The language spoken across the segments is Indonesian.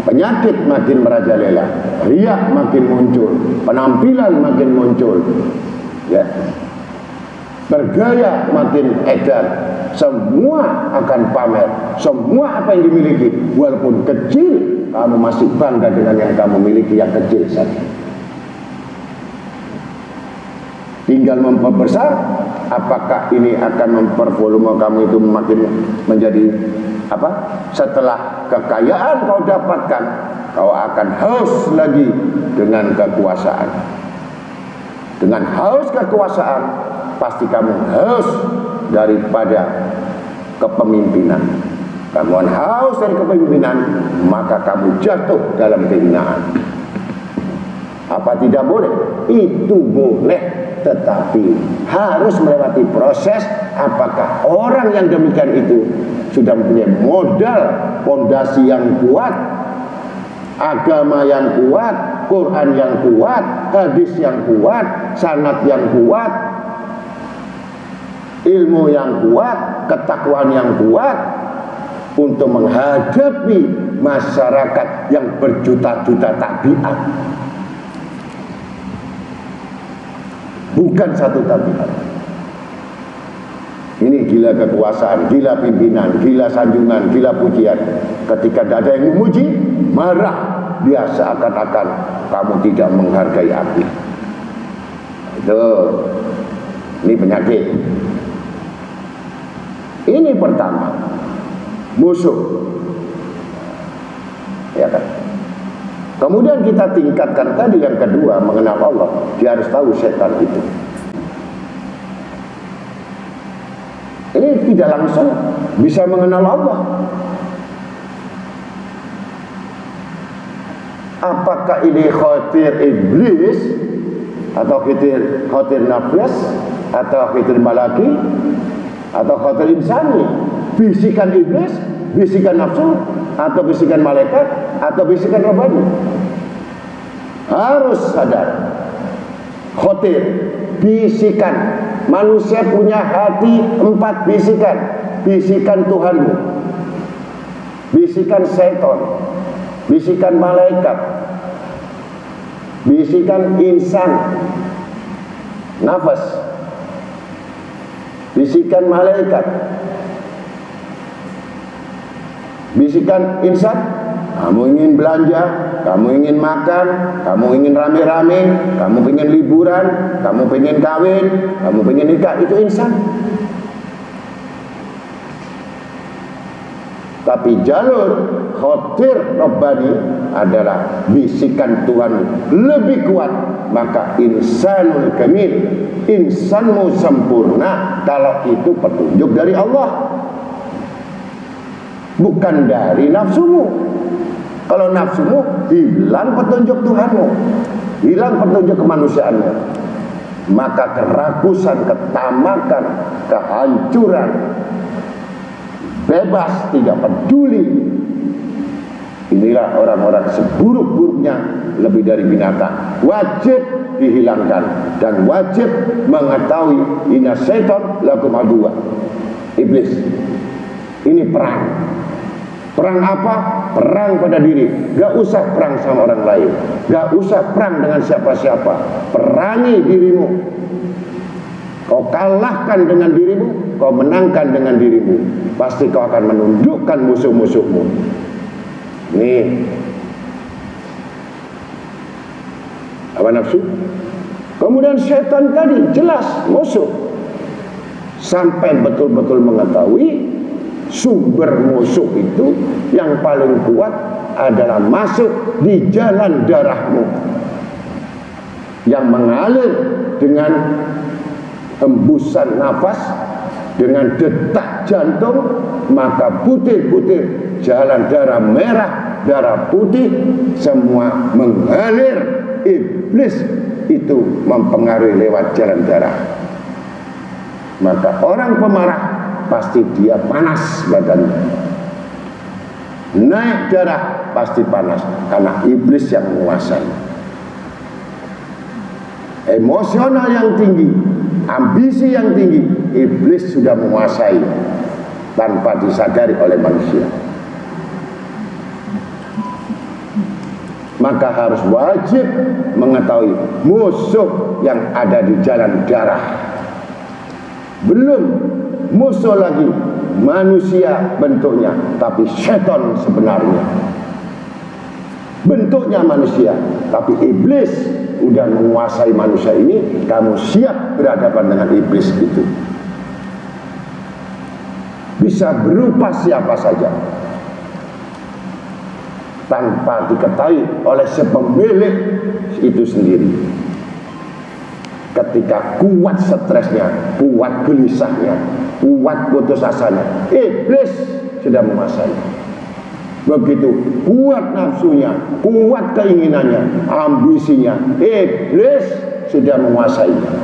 Penyakit makin merajalela, riak makin muncul, penampilan makin muncul, ya, bergaya makin edar, semua akan pamer, semua apa yang dimiliki, walaupun kecil, kamu masih bangga dengan yang kamu miliki yang kecil saja. Tinggal memperbesar, apakah ini akan mempervolume kamu itu makin menjadi apa? Setelah kekayaan kau dapatkan, kau akan haus lagi dengan kekuasaan. Dengan haus kekuasaan, pasti kamu haus daripada kepemimpinan. Kamu haus dari kepemimpinan, maka kamu jatuh dalam kehinaan. Apa tidak boleh? Itu boleh, tetapi harus melewati proses. Apakah orang yang demikian itu sudah mempunyai modal, fondasi yang kuat, agama yang kuat, Quran yang kuat, hadis yang kuat, sanad yang kuat, ilmu yang kuat, ketakwaan yang kuat untuk menghadapi masyarakat yang berjuta-juta tabiat. Bukan satu tabiat. Ini gila kekuasaan, gila pimpinan, gila sanjungan, gila pujian. Ketika tidak ada yang memuji, marah dia, seakan-akan kamu tidak menghargai aku. Itu, ini penyakit. Ini pertama, musuh, ya kan? Kemudian kita tingkatkan tadi yang kedua, mengenal Allah. Dia harus tahu setan itu. Ini tidak langsung bisa mengenal Allah. Apakah ini khatir iblis, atau khatir nafs, atau khatir malaki, atau khatir insani? Bisikan iblis, bisikan nafsu, atau bisikan malaikat, atau bisikan robbani? Harus sadar. Khatir, bisikan. Manusia punya hati 4 bisikan. Bisikan Tuhanmu, bisikan setan, bisikan malaikat, bisikan insan, nafas, bisikan malaikat, bisikan insan. Kamu ingin belanja, kamu ingin makan, kamu ingin rame-rame, kamu ingin liburan, kamu ingin kawin, kamu ingin nikah, itu insan. Tapi jalur khatir robbani adalah bisikan Tuhan lebih kuat, maka insanul kamil, insanmu sempurna kalau itu petunjuk dari Allah, bukan dari nafsumu. Kalau nafsumu, hilang petunjuk Tuhanmu, hilang petunjuk kemanusiaanmu, maka kerakusan, ketamakan, kehancuran, bebas, tidak peduli. Inilah orang-orang seburuk-buruknya, lebih dari binatang. Wajib dihilangkan dan wajib mengetahui inna syaitan lakum aduwwa, iblis. Ini perang. Perang apa? Perang pada diri. Gak usah perang sama orang lain, gak usah perang dengan siapa-siapa. Perangi dirimu. Kau kalahkan dengan dirimu, kau menangkan dengan dirimu, pasti kau akan menundukkan musuh-musuhmu. Nih, apa nafsu? Kemudian setan tadi jelas musuh. Sampai betul-betul mengetahui sumber musuh itu yang paling kuat adalah masuk di jalan darahmu yang mengalir dengan hembusan nafas, dengan detak jantung, maka butir-butir jalan darah merah, darah putih semua mengalir. Iblis itu mempengaruhi lewat jalan darah. Maka orang pemarah pasti dia panas badannya, naik darah pasti panas, karena iblis yang menguasai. Emosional yang tinggi, ambisi yang tinggi, iblis sudah menguasai tanpa disadari oleh manusia. Maka harus wajib mengetahui musuh yang ada di jalan darah. Belum musuh lagi manusia bentuknya, tapi setan sebenarnya bentuknya manusia, tapi iblis udah menguasai manusia ini. Kamu siap berhadapan dengan iblis itu. Bisa berupa siapa saja, tanpa diketahui oleh si pemilik itu sendiri. Ketika kuat stresnya, kuat gelisahnya, kuat putus asanya, iblis sudah menguasai. Begitu kuat nafsunya, kuat keinginannya, ambisinya, iblis sudah menguasainya.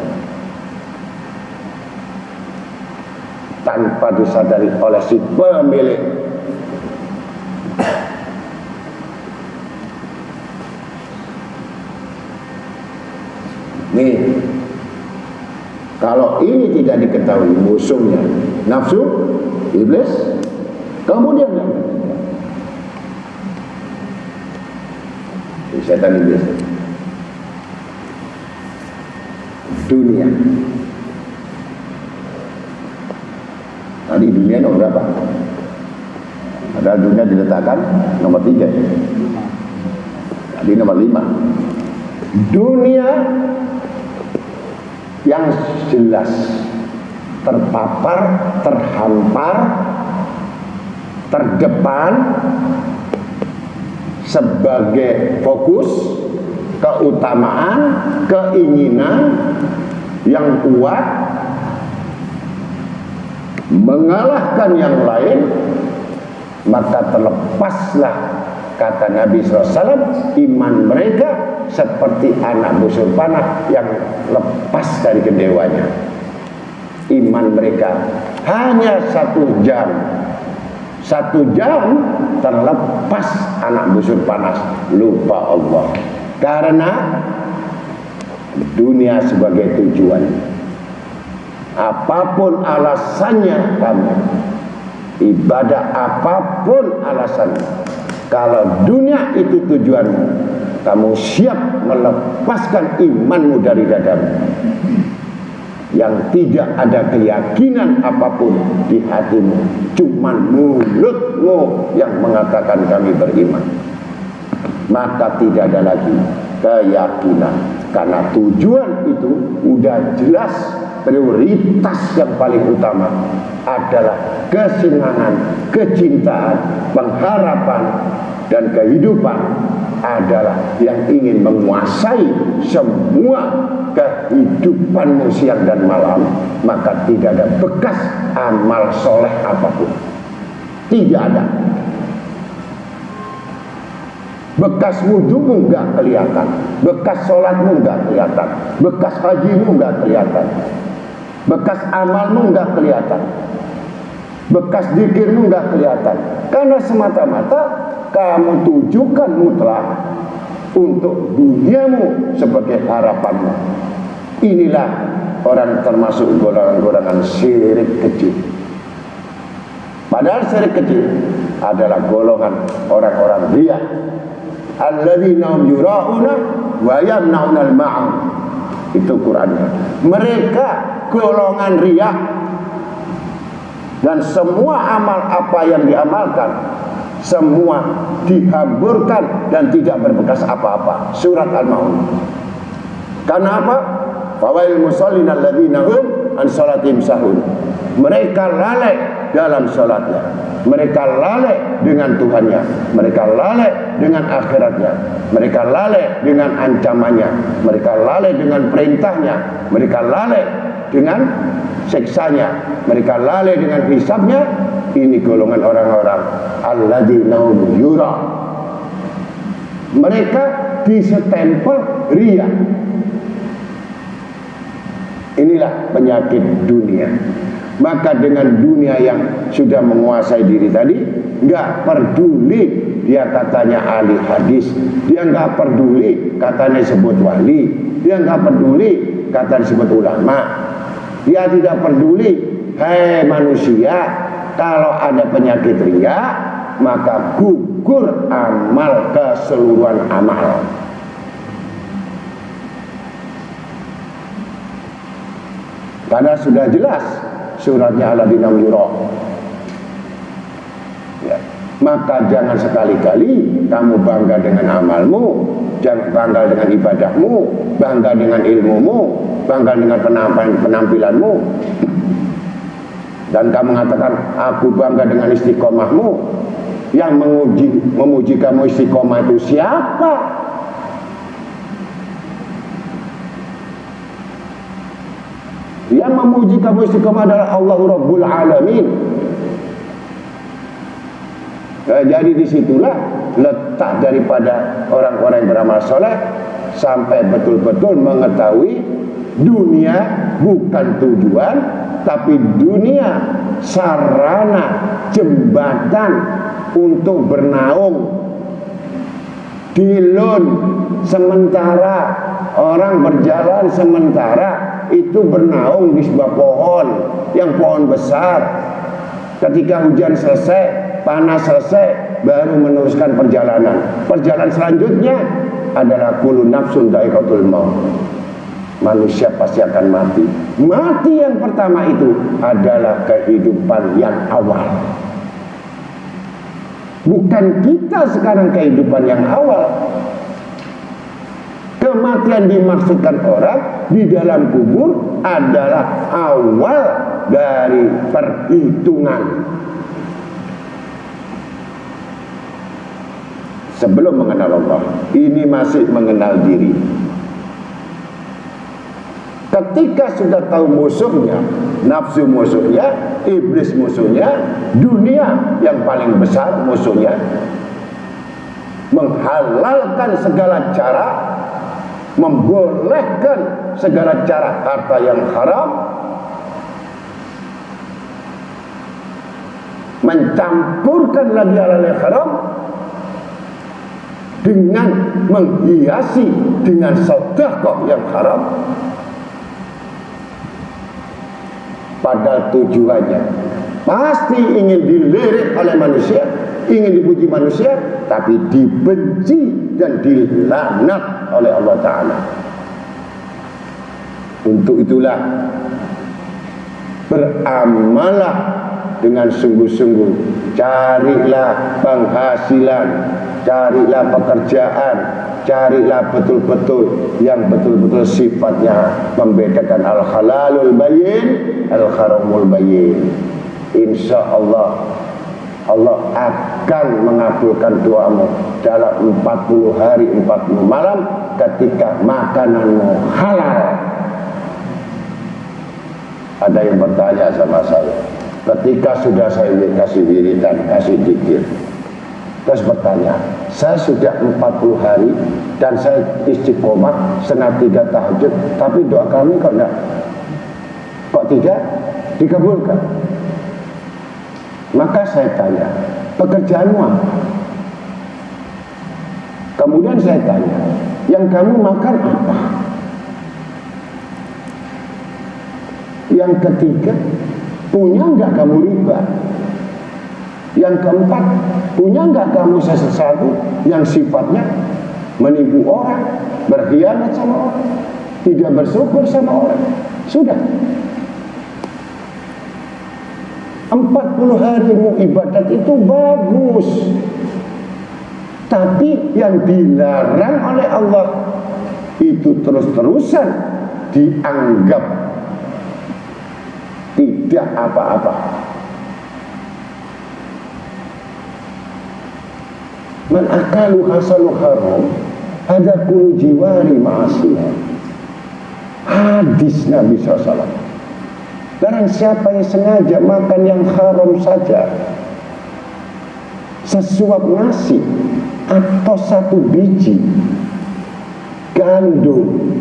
Tanpa disadari oleh si pemilik. Nih, kalau ini tidak diketahui musuhnya, nafsu, iblis, kemudian yang ketiga, setan iblis, dunia. Tadi dunia nomor berapa? Ada dunia diletakkan nomor 3. Tadi nomor 5. Dunia yang jelas terpapar, terhampar, terdepan sebagai fokus, keutamaan, keinginan yang kuat, mengalahkan yang lain. Maka terlepaslah, kata Nabi SAW, iman mereka seperti anak busur panah yang lepas dari kedewanya. Iman mereka hanya 1 jam. 1 jam terlepas anak busur panas, lupa Allah. Karena dunia sebagai tujuan. Apapun alasannya kamu, ibadah apapun alasannya, kalau dunia itu tujuanmu, kamu siap melepaskan imanmu dari dadamu, yang tidak ada keyakinan apapun di hatimu, cuman mulutmu yang mengatakan kami beriman, maka tidak ada lagi keyakinan. Karena tujuan itu udah jelas. Prioritas yang paling utama adalah kesenangan, kecintaan, pengharapan, dan kehidupan adalah yang ingin menguasai semua kehidupanmu siang dan malam, maka tidak ada bekas amal soleh apapun. Tidak ada. Bekas wudhumu nggak kelihatan, bekas sholatmu nggak kelihatan, bekas hajimu nggak kelihatan, bekas amalmu nggak kelihatan, bekas zikirmu nggak kelihatan, karena semata-mata kamu tujukan mutlak untuk duniamu sebagai harapanmu. Inilah orang termasuk golongan-golongan syirik kecil. Padahal syirik kecil adalah golongan orang-orang riya. Alladzina yura'una wa yamna'una al-ma'un. Itu Qur'annya. Mereka golongan riya, dan semua amal apa yang diamalkan semua dihamburkan dan tidak berbekas apa-apa. Surat Al-Maun. Karena apa? Fawail musallin alladzina hum an salatihim sahun. Mereka lalai dalam salatnya, mereka lalai dengan Tuhannya, mereka lalai dengan akhiratnya, mereka lalai dengan ancamannya, mereka lalai dengan perintahnya, mereka lalai dengan siksanya, mereka lalai dengan hisabnya. Ini golongan orang-orang alladzina hum yura. Mereka disestempel riya. Inilah penyakit dunia. Maka dengan dunia yang sudah menguasai diri tadi, nggak peduli dia katanya ahli hadis, dia nggak peduli katanya disebut wali, dia nggak peduli katanya disebut ulama, dia tidak peduli. Hei manusia, kalau ada penyakit riya, maka gugur amal, keseluruhan amal. Karena sudah jelas suratnya alladzina yura. Ya. Maka jangan sekali-kali kamu bangga dengan amalmu, jangan bangga dengan ibadahmu, bangga dengan ilmumu, bangga dengan penampilanmu, dan kamu mengatakan aku bangga dengan istiqomahmu. Yang memuji kamu istiqomah itu siapa? Yang memuji kamu istiqomah adalah Allahu Rabbul Alamin. Jadi disitulah letak daripada orang-orang yang beramal soleh, sampai betul-betul mengetahui dunia bukan tujuan, tapi dunia sarana, jembatan untuk bernaung. Dilun sementara, orang berjalan sementara itu bernaung di sebuah pohon, yang pohon besar. Ketika hujan selesai, panas selesai, baru meneruskan perjalanan. Perjalanan selanjutnya adalah kullu nafsun dha'iqatul maut. Manusia pasti akan mati. Mati yang pertama itu adalah kehidupan yang awal. Bukan kita sekarang kehidupan yang awal. Kematian dimaksudkan orang di dalam kubur adalah awal dari perhitungan. Sebelum mengenal Allah, ini masih mengenal diri. Ketika sudah tahu musuhnya, nafsu musuhnya, iblis musuhnya, dunia yang paling besar musuhnya, menghalalkan segala cara, membolehkan segala cara harta yang haram, mencampurkan lagi hal yang haram dengan menghiasi dengan sedekah yang haram. Padahal tujuannya pasti ingin dilirik oleh manusia, ingin dipuji manusia, tapi dibenci dan dilaknat oleh Allah Ta'ala. Untuk itulah beramalah dengan sungguh-sungguh, carilah penghasilan, carilah pekerjaan, carilah betul-betul yang betul-betul sifatnya membedakan al-halalul bayyin, al-haramul bayyin. Insya Allah Allah akan mengabulkan doamu dalam 40 hari 40 malam ketika makananmu halal. Ada yang bertanya sama saya, ketika sudah saya kasih wiridan, kasih zikir, terus bertanya, saya sudah 40 hari dan saya istiqomah setengah 3 tahajud, tapi doa kami kok tidak dikabulkan. Maka saya tanya, pekerjaanmu apa? Kemudian saya tanya, yang kamu makan apa? Yang ketiga, punya enggak kamu riba? Yang keempat, punya enggak kamu sesuatu yang sifatnya menipu orang, berkhianat sama orang, tidak bersyukur sama orang? Sudah 40 harimu ibadat itu bagus, tapi yang dilarang oleh Allah itu terus-terusan dianggap tidak apa-apa. Man akalu hasalu haram ada kulu jiwari ma'asiyah. Hadis Nabi SAW. Barang siapa yang sengaja makan yang haram saja, sesuap nasi atau 1 biji gandum,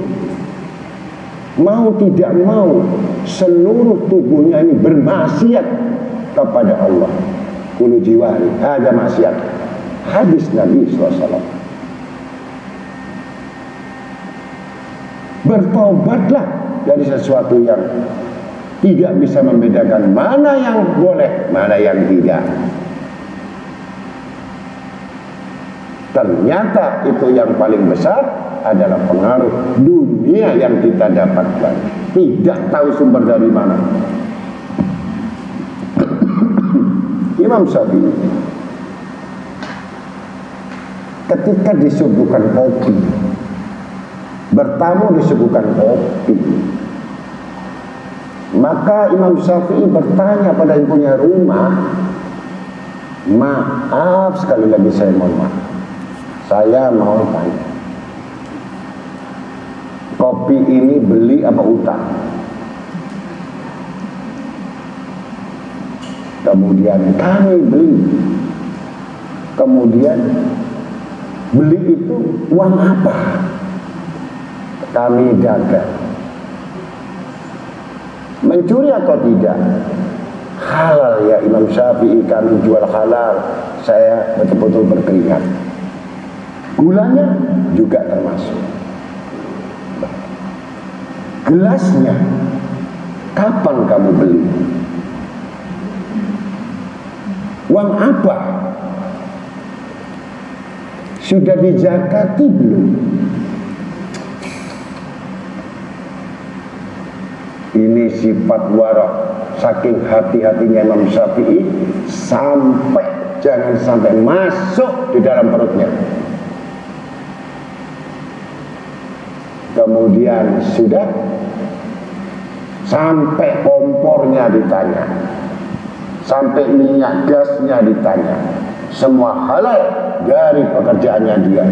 mau tidak mau seluruh tubuhnya ini bermaksiat kepada Allah. Kulu jiwari ada maksiat. Hadis Nabi SAW. Bertobatlah dari sesuatu yang tidak bisa membedakan mana yang boleh, mana yang tidak. Ternyata itu yang paling besar adalah pengaruh dunia yang kita dapatkan. Tidak tahu sumber dari mana. Imam Syafi'i ketika disuguhkan kopi, bertamu disuguhkan kopi, maka Imam Syafi'i bertanya pada yang punya rumah, maaf sekali lagi saya mohon maaf, saya mau tanya, kopi ini beli apa utang? Kemudian kami beli. Kemudian beli itu uang apa? Kami dagang. Mencuri atau tidak? Halal ya Imam Syafi'i, kami jual halal. Saya betul-betul berkeringat. Gulanya juga termasuk. Gelasnya kapan kamu beli? Uang apa? Sudah dizakati belum? Ini sifat warok, saking hati-hatinya Imam Syafi'i sampai jangan sampai masuk di dalam perutnya. Kemudian sudah sampai kompornya ditanya, sampai minyak gasnya ditanya, semua halal dari pekerjaannya dia.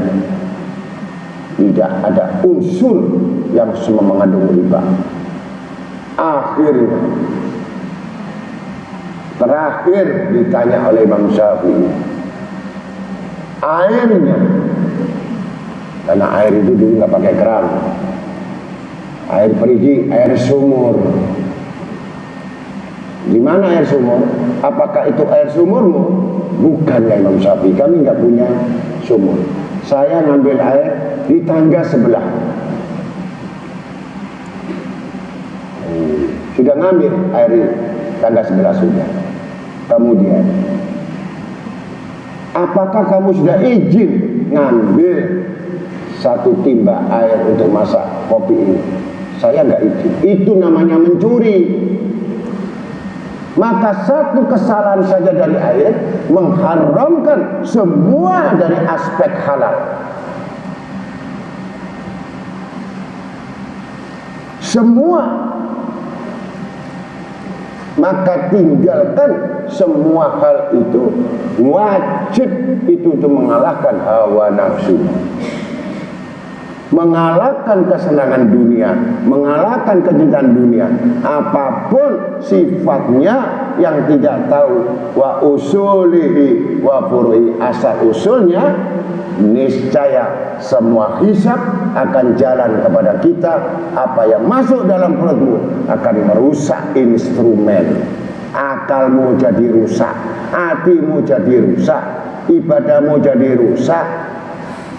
Tidak ada unsur yang semua mengandung riba. Akhirnya terakhir ditanya oleh Imam Syafi'i, airnya, karena air itu dulu nggak pakai keran, air perigi, air sumur. Di mana air sumur? Apakah itu air sumurmu? Bukan ya Imam Syafi'i, kami nggak punya sumur. Saya ngambil air di tangga sebelah. Sudah ngambil air di tangga sebelah sudah. Kemudian, apakah kamu sudah izin ngambil 1 timba air untuk masak kopi ini? Saya nggak izin. Itu namanya mencuri. Maka 1 kesalahan saja dari air mengharamkan semua dari aspek halal. Semua maka tinggalkan semua hal itu. Wajib itu untuk mengalahkan hawa nafsu, mengalahkan kesenangan dunia, mengalahkan kecintaan dunia, apapun sifatnya yang tidak tahu wa usulihi wa furu'i, asal usulnya, niscaya semua hisab akan jalan kepada kita. Apa yang masuk dalam perutmu akan merusak instrumen, akalmu jadi rusak, hatimu jadi rusak, ibadahmu jadi rusak,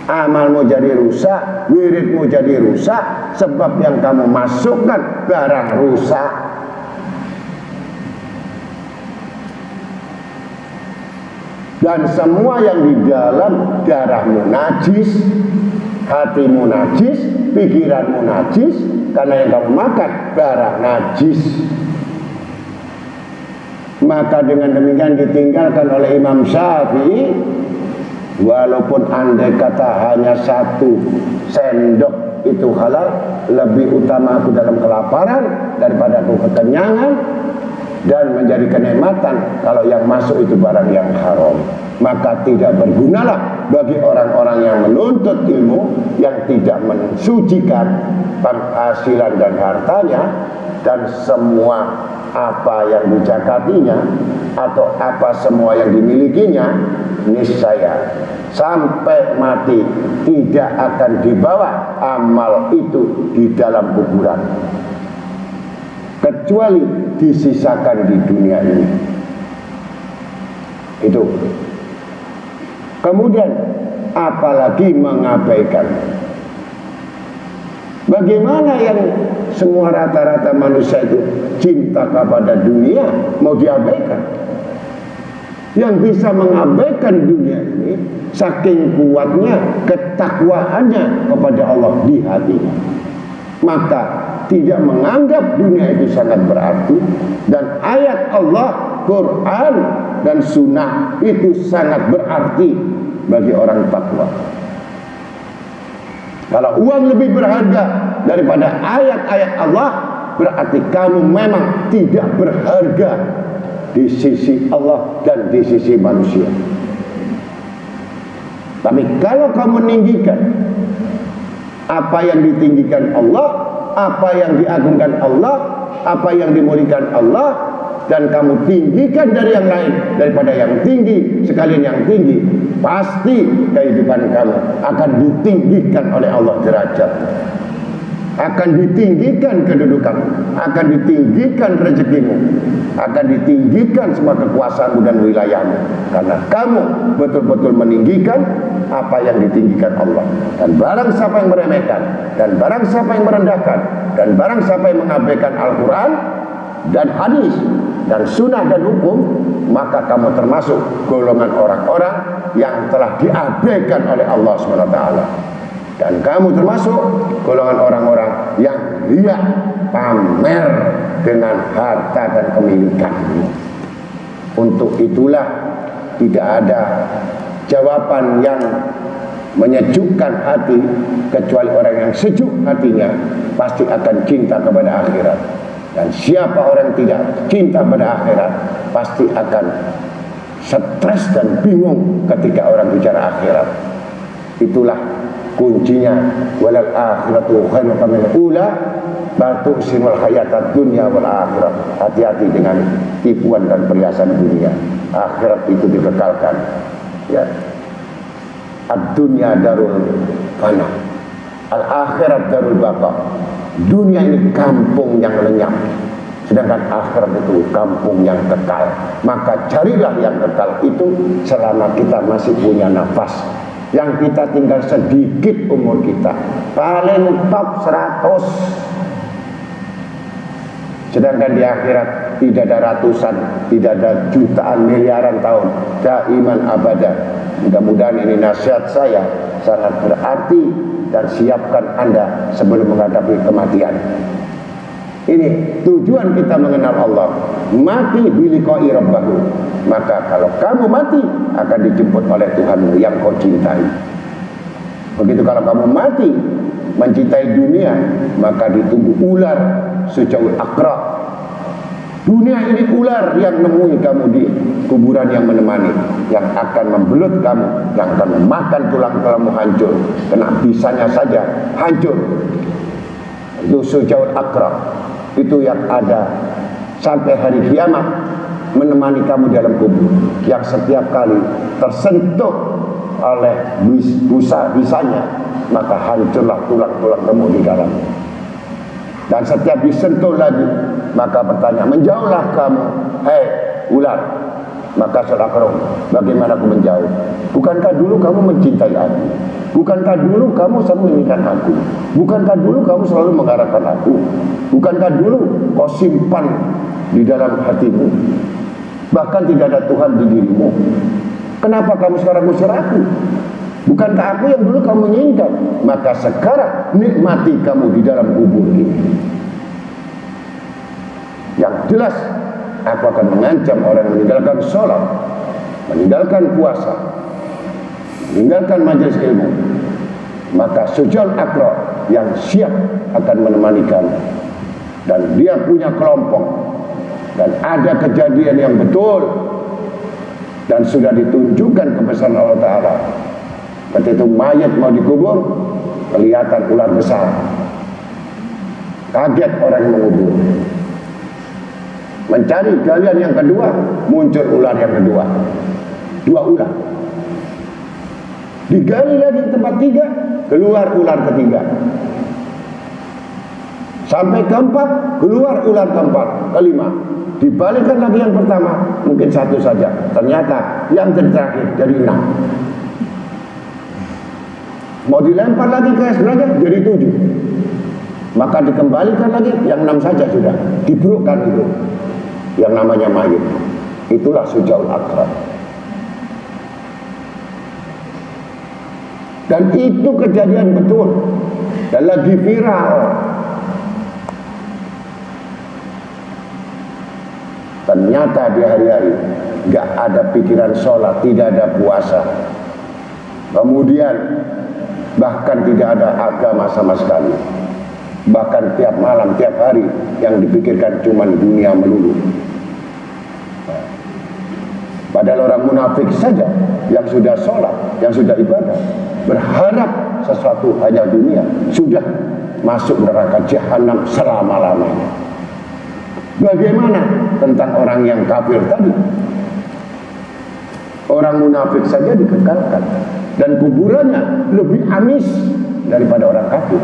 amalmu jadi rusak, wiridmu jadi rusak, sebab yang kamu masukkan barang rusak. Dan semua yang di dalam darahmu najis, hatimu najis, pikiranmu najis, karena yang kamu makan barang najis. Maka dengan demikian ditinggalkan oleh Imam Syafi'i, walaupun andai kata hanya 1 sendok itu halal, lebih utama aku dalam kelaparan daripada aku kekenyangan, dan menjadi kenikmatan kalau yang masuk itu barang yang haram. Maka tidak bergunalah bagi orang-orang yang menuntut ilmu, yang tidak mensucikan penghasilan dan hartanya, dan semua apa yang dijakatinya atau apa semua yang dimilikinya, niscaya sampai mati tidak akan dibawa amal itu di dalam kuburan, kecuali disisakan di dunia ini. Itu. Kemudian apalagi mengabaikan. Bagaimana yang semua rata-rata manusia itu cinta kepada dunia mau diabaikan? Yang bisa mengabaikan dunia ini saking kuatnya ketakwaannya kepada Allah di hatinya, maka tidak menganggap dunia itu sangat berarti, dan ayat Allah, Quran dan Sunnah itu sangat berarti bagi orang takwa. Kalau uang lebih berharga daripada ayat-ayat Allah, berarti kamu memang tidak berharga di sisi Allah dan di sisi manusia. Tapi kalau kamu meninggikan apa yang ditinggikan Allah, apa yang diagungkan Allah, apa yang dimuliakan Allah, dan kamu tinggikan dari yang lain daripada yang tinggi, sekalian yang tinggi, pasti kehidupan kamu akan ditinggikan oleh Allah derajat, akan ditinggikan kedudukan, akan ditinggikan rezekimu, akan ditinggikan semua kekuasaanmu dan wilayahmu, karena kamu betul-betul meninggikan apa yang ditinggikan Allah. Dan barang siapa yang meremehkan, dan barang siapa yang merendahkan, dan barang siapa yang mengabaikan Al-Quran dan hadis dan sunnah dan hukum, maka kamu termasuk golongan orang-orang yang telah diabaikan oleh Allah SWT. Dan kamu termasuk golongan orang-orang yang riak, pamer dengan harta dan kemilikanmu. Untuk itulah tidak ada jawaban yang menyejukkan hati kecuali orang yang sejuk hatinya pasti akan cinta kepada akhirat. Dan siapa orang yang tidak cinta pada akhirat pasti akan stres dan bingung ketika orang bicara akhirat. Itulah kuncinya, walal akhiratu khairun minal ula bal tu'sirul hayatad dunya wal akhirat. Hati-hati dengan tipuan dan perhiasan dunia. Akhirat itu dikekalkan, ya. Ad-dunya darul fana, al-akhirat darul baqa. Dunia ini kampung yang lenyap, sedangkan akhirat itu kampung yang kekal. Maka carilah yang kekal itu selama kita masih punya nafas, yang kita tinggal sedikit umur kita, paling top 100. Sedangkan di akhirat tidak ada ratusan, tidak ada jutaan, miliaran tahun, daiman abadan. Mudah-mudahan ini nasihat saya sangat berarti, dan siapkan Anda sebelum menghadapi kematian. Ini tujuan kita mengenal Allah, mati biliqa'i rabbahu. Maka kalau kamu mati akan dijemput oleh Tuhanmu yang kau cintai. Begitu kalau kamu mati mencintai dunia, maka ditunggu ular sejauh akra Dunia ini ular yang nemui kamu di kuburan yang menemani, yang akan membelut kamu, yang akan memakan tulang-tulangmu hancur, kena bisanya saja hancur. Itu sujaul akrab, itu yang ada sampai hari kiamat, menemani kamu dalam kubur, yang setiap kali tersentuh oleh bisanya, maka hancurlah tulang-tulang kamu di dalamnya. Dan setiap disentuh lagi, maka bertanya, menjauhlah kamu, hei ular. Maka Sulaiman, bagaimana aku menjauh? Bukankah dulu kamu mencintai aku? Bukankah dulu kamu selalu menginginkan aku? Bukankah dulu kamu selalu mengharapkan aku? Bukankah dulu kau simpan di dalam hatimu? Bahkan tidak ada Tuhan di dirimu. Kenapa kamu sekarang ngusir aku? Bukankah aku yang dulu kamu inginkan? Maka sekarang nikmati kamu di dalam kubur ini. Yang jelas, aku akan mengancam orang yang meninggalkan sholat, meninggalkan puasa, meninggalkan majelis ilmu. Maka sujud akro yang siap akan menemani kamu. Dan dia punya kelompok. Dan ada kejadian yang betul. Dan sudah ditunjukkan kebesaran Allah Ta'ala. Ketika itu mayat mau dikubur, kelihatan ular besar. Kaget orang yang mengubur. Mencari galian yang kedua, muncul ular yang kedua. 2 ular. Digali lagi di tempat 3, keluar ular ketiga. Sampai keempat, keluar ular keempat, kelima. Dibalikkan lagi yang pertama, mungkin 1 saja. Ternyata yang terakhir jadi 6. Mau dilempar lagi ke derajat jadi 7. Maka dikembalikan lagi yang 6 saja sudah. Diburukkan itu. Yang namanya mayit. Itulah sujaul akrab. Dan itu kejadian betul. Dan lagi viral. Ternyata di hari-hari gak ada pikiran sholat, tidak ada puasa. Kemudian bahkan tidak ada agama sama sekali. Bahkan tiap malam, tiap hari yang dipikirkan cuma dunia melulu. Padahal orang munafik saja yang sudah sholat, yang sudah ibadah, berharap sesuatu hanya dunia, sudah masuk neraka jahanam selama-lamanya. Bagaimana tentang orang yang kafir tadi? Orang munafik saja dikekalkan, dan kuburannya lebih amis daripada orang kafir.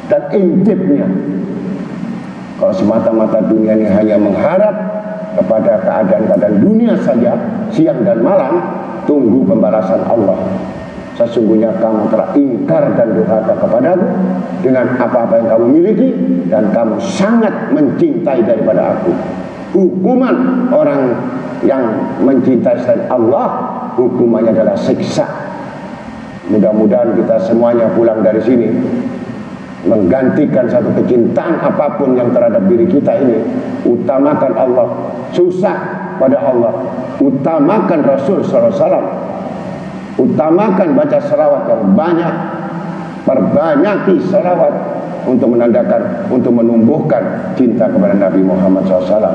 Dan intipnya, kalau semata-mata dunia ini hanya mengharap kepada keadaan-keadaan dunia saja, siang dan malam, tunggu pembalasan Allah. Sesungguhnya kamu telah ingkar dan durhaka kepadaku dengan apa-apa yang kamu miliki, dan kamu sangat mencintai daripada aku. Hukuman orang yang mencintai selain Allah, hukumannya adalah siksa. Mudah-mudahan kita semuanya pulang dari sini menggantikan satu kecintaan apapun yang terhadap diri kita ini. Utamakan Allah, susah pada Allah. Utamakan Rasul SAW, utamakan baca selawat yang banyak, perbanyaki selawat untuk menandakan, untuk menumbuhkan cinta kepada Nabi Muhammad SAW,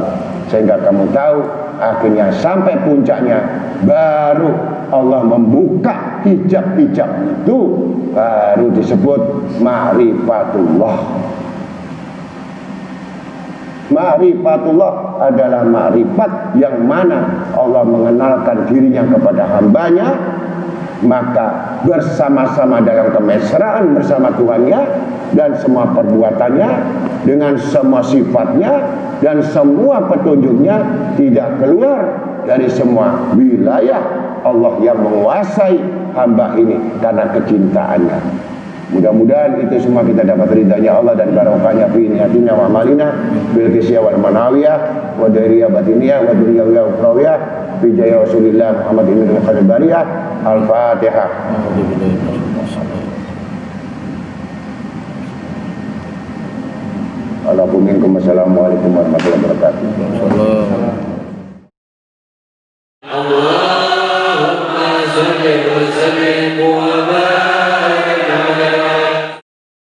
sehingga kamu tahu akhirnya sampai puncaknya baru Allah membuka hijab-hijab itu, baru disebut ma'rifatullah. Ma'rifatullah adalah ma'rifat yang mana Allah mengenalkan dirinya kepada hambanya, maka bersama-sama dalam kemesraan bersama Tuhannya, dan semua perbuatannya, dengan semua sifatnya dan semua petunjuknya, tidak keluar dari semua wilayah Allah yang menguasai hamba ini karena kecintaannya. Mudah-mudahan itu semua kita dapat ridhanya Allah dan barokahnya fi niyatina wa amalina bil qisya wal manawiyah wa dariyah batiniyah wa duriyah ukhrawiyah fi jaya Rasulillah Muhammad ibn al-Bariyah. Al-Fatihah. Assalamualaikum warahmatullahi wabarakatuh.